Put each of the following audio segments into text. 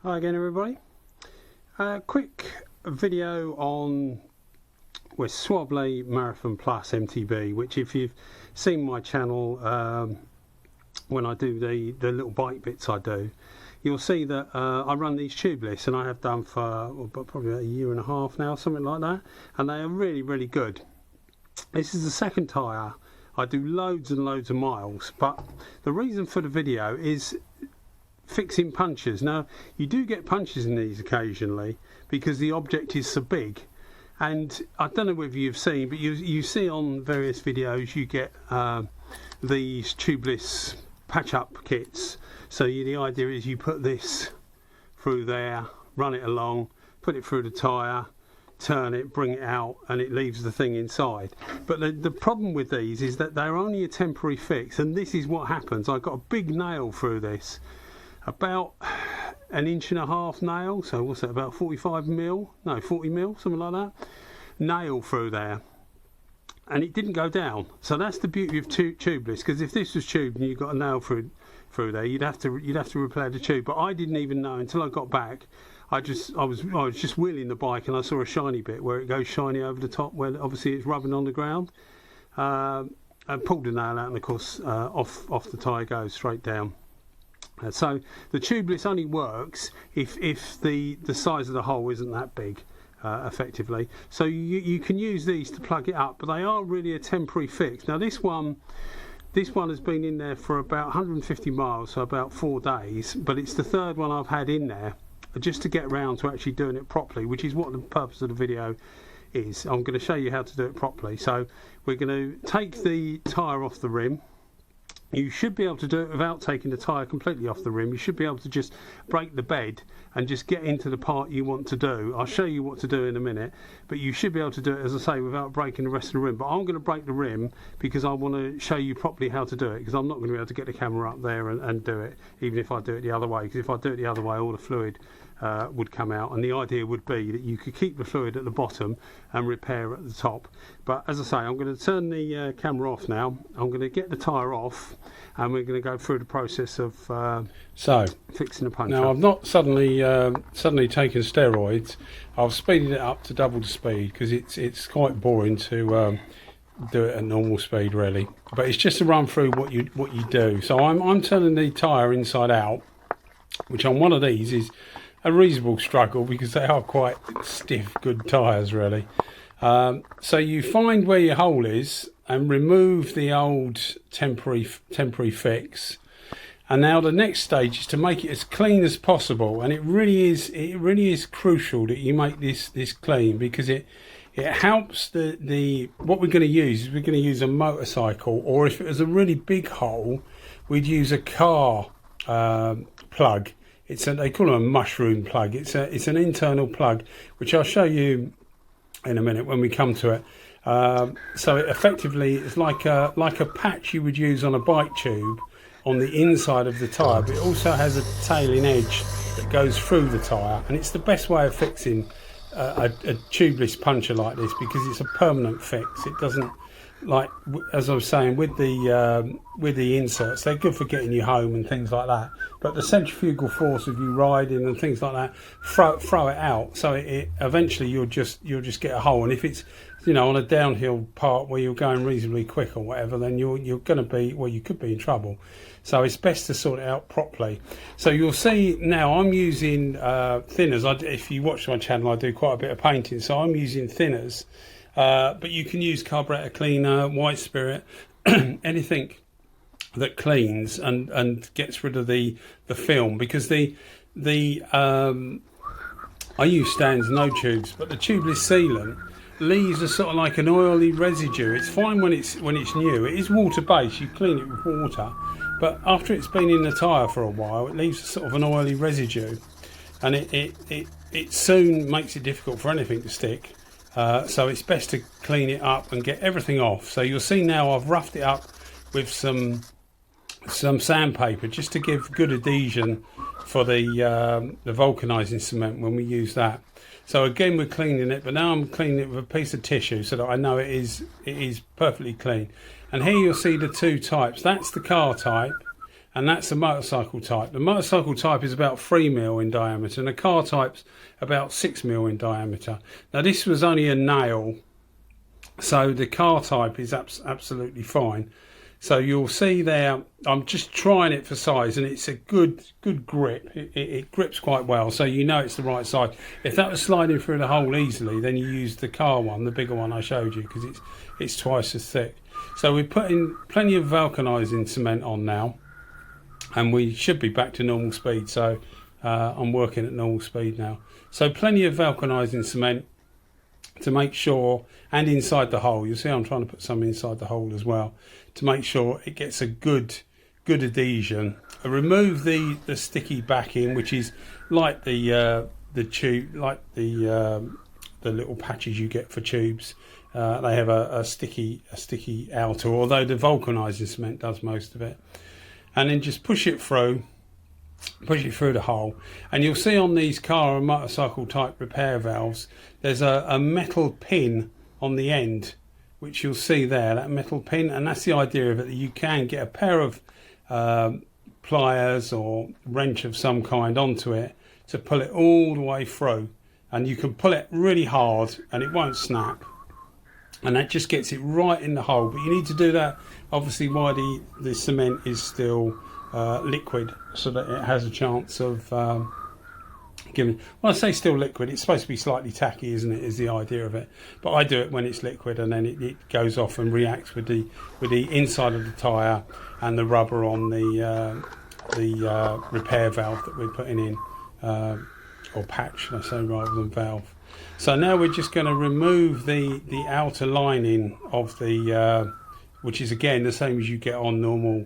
Hi again everybody. Quick video on Schwalbe Marathon Plus MTB, which if you've seen my channel when I do the little bike bits I do, you'll see that I run these tubeless, and I have done for probably a year and a half now, something like that, and they are really good. This is the second tyre. I do loads and loads of miles, but the reason for the video is fixing punctures. Now you do get punctures in these occasionally because the object is so big, and I don't know whether you've seen, but you see on various videos you get these tubeless patch up kits. So the idea is you put this through there, run it along, put it through the tyre, turn it, bring it out, and it leaves the thing inside. But the problem with these is that they're only a temporary fix, and this is what happens. I got a big nail through this, about 1.5 inch nail, so what's that, about 45 mil, no 40 mil, something like that, nail through there, and it didn't go down. So that's the beauty of tubeless, because if this was tubed and you got a nail through there, you'd have to repair the tube. But I didn't even know until I got back. I was just wheeling the bike, and I saw a shiny bit where it goes shiny over the top, where obviously it's rubbing on the ground. I pulled the nail out, and of course off the tyre goes straight down. So the tubeless only works if the size of the hole isn't that big, effectively. So you can use these to plug it up, but they are really a temporary fix. Now this one has been in there for about 150 miles, so about 4 days, but it's the third one I've had in there just to get around to actually doing it properly, which is what the purpose of the video is. I'm going to show you how to do it properly. So we're going to take the tyre off the rim. You should be able to do it without taking the tyre completely off the rim. You should be able to just break the bed and just get into the part you want to do. I'll show you what to do in a minute, but you should be able to do it, as I say, without breaking the rest of the rim. But I'm going to break the rim because I want to show you properly how to do it, because I'm not going to be able to get the camera up there and do it, even if I do it the other way, because if I do it the other way, all the fluid would come out, and the idea would be that you could keep the fluid at the bottom and repair at the top. But as I say, I'm going to turn the camera off now. I'm going to get the tyre off, and we're going to go through the process of fixing the puncture. Now I've not suddenly taken steroids. I've speeded it up to double the speed because it's quite boring to do it at normal speed really. But it's just to run through what you do. So I'm turning the tyre inside out, which on one of these is a reasonable struggle because they are quite stiff, good tyres really. So you find where your hole is and remove the old temporary fix, and now the next stage is to make it as clean as possible. And it really is crucial that you make this clean, because it helps the what we're going to use is we're going to use a motorcycle, or if it was a really big hole, we'd use a car plug. They call them a mushroom plug. It's an internal plug, which I'll show you in a minute when we come to it. So it effectively is like a patch you would use on a bike tube on the inside of the tyre, but it also has a tailing edge that goes through the tyre, and it's the best way of fixing a tubeless puncture like this, because it's a permanent fix. It doesn't, like as I was saying, with the inserts, they're good for getting you home and things like that, but the centrifugal force of you riding and things like that throw it out. So it eventually you'll just get a hole, and if it's, you know, on a downhill part where you're going reasonably quick or whatever, then you're going to be, well, you could be in trouble. So it's best to sort it out properly. So you'll see now I'm using thinners. If you watch my channel, I do quite a bit of painting, so I'm using thinners. But you can use carburetor cleaner, white spirit, anything that cleans and gets rid of the film, because I use stands, no tubes, but the tubeless sealant leaves a sort of like an oily residue. It's fine when it's new. It is water based. You clean it with water, but after it's been in the tyre for a while, it leaves a sort of an oily residue, and it soon makes it difficult for anything to stick. So it's best to clean it up and get everything off. So you'll see now I've roughed it up with some sandpaper, just to give good adhesion for the vulcanizing cement when we use that. So again, we're cleaning it, but now I'm cleaning it with a piece of tissue so that I know it is perfectly clean. And here you'll see the two types. That's the car type, and that's the motorcycle type. The motorcycle type is about 3mm in diameter, and the car type's about 6mm in diameter. Now this was only a nail, so the car type is absolutely fine. So you'll see there, I'm just trying it for size, and it's a good grip. It grips quite well, so you know it's the right size. If that was sliding through the hole easily, then you use the car one, the bigger one I showed you, because it's twice as thick. So we're putting plenty of vulcanizing cement on now, and we should be back to normal speed. So I'm working at normal speed now. So plenty of vulcanizing cement to make sure, and inside the hole. You'll see I'm trying to put some inside the hole as well, to make sure it gets a good adhesion. I remove the sticky backing, which is like the tube, like the little patches you get for tubes. They have a sticky outer, although the vulcanizing cement does most of it. And then just push it through the hole, and you'll see on these car and motorcycle type repair valves there's a metal pin on the end, which you'll see there, that metal pin, and that's the idea of it, that you can get a pair of pliers or wrench of some kind onto it to pull it all the way through, and you can pull it really hard and it won't snap, and that just gets it right in the hole. But you need to do that obviously while the cement is still liquid, so that it has a chance of giving, well, I say still liquid, it's supposed to be slightly tacky, isn't it, is the idea of it. But I do it when it's liquid, and then it goes off and reacts with the inside of the tyre and the rubber on the repair valve that we're putting in, or patch, should I say, rather than valve. So now we're just going to remove the outer lining of the which is again the same as you get on normal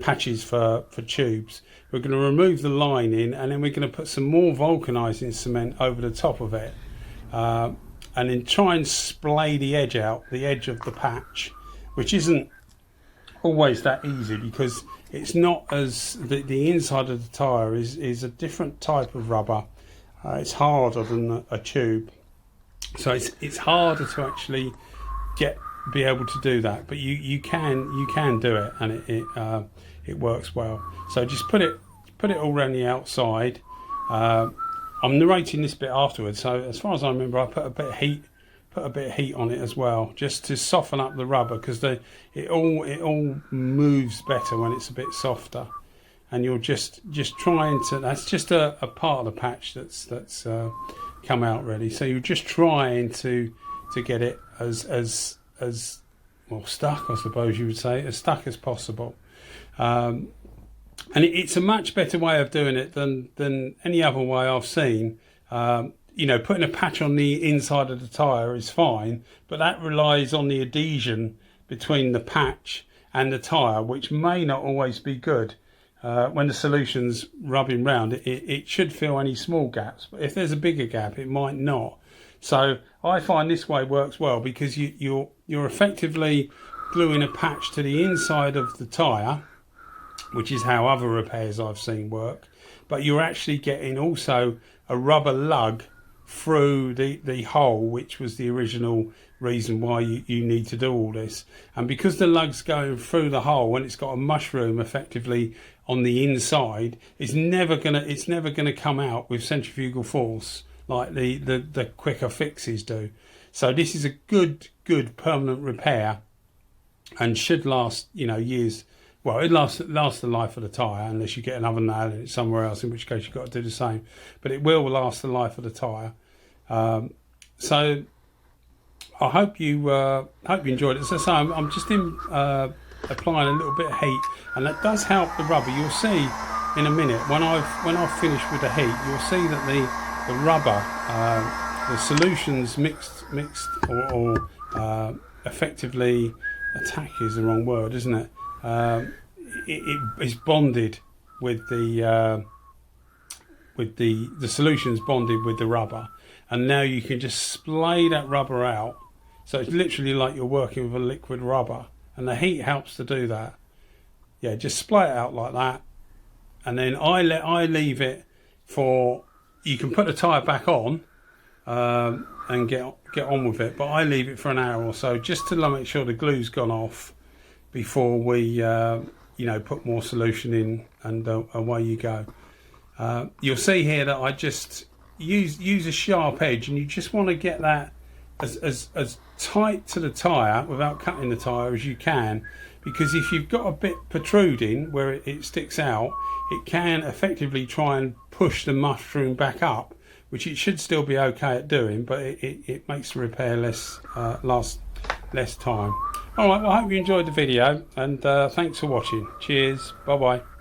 patches for tubes. We're going to remove the lining, and then we're going to put some more vulcanizing cement over the top of it, and then try and splay the edge out, the edge of the patch, which isn't always that easy, because it's not as the inside of the tyre is a different type of rubber. It's harder than a tube, so it's harder to actually be able to do that, but you can do it, and it works well. So just put it all around the outside. I'm narrating this bit afterwards, so as far as I remember, I put a bit of heat on it as well, just to soften up the rubber, because it all moves better when it's a bit softer. And you're just trying to, that's just a part of the patch that's come out really. So you're just trying to get it as well stuck, I suppose you would say, as stuck as possible. And it's a much better way of doing it than any other way I've seen. You know, putting a patch on the inside of the tyre is fine, but that relies on the adhesion between the patch and the tyre, which may not always be good. When the solution's rubbing round, it should fill any small gaps, but if there's a bigger gap, it might not. So I find this way works well, because you're effectively gluing a patch to the inside of the tyre, which is how other repairs I've seen work, but you're actually getting also a rubber lug through the hole, which was the original reason why you need to do all this. And because the lug's going through the hole and it's got a mushroom effectively on the inside, it's never gonna come out with centrifugal force like the quicker fixes do. So this is a good permanent repair, and should last, you know, years. Well, it lasts the life of the tyre, unless you get another nail in it somewhere else, in which case you've got to do the same. But it will last the life of the tyre. So I hope you enjoyed it. So I'm just applying a little bit of heat, and that does help the rubber. You'll see in a minute when I've finished with the heat, you'll see that the rubber, the solutions mixed or effectively, attack is the wrong word, isn't it? It is bonded with the solutions bonded with the rubber, and now you can just splay that rubber out. So it's literally like you're working with a liquid rubber, and the heat helps to do that. Yeah, just splay it out like that, and then I leave it for, you can put the tyre back on and get on with it, but I leave it for an hour or so, just to make sure the glue's gone off before you you know, put more solution in, and away you go. You'll see here that I just use a sharp edge, and you just want to get that as tight to the tyre without cutting the tyre as you can, because if you've got a bit protruding where it sticks out, it can effectively try and push the mushroom back up, which it should still be okay at doing, but it makes the repair last less time. Alright, well, I hope you enjoyed the video, and thanks for watching. Cheers, bye bye.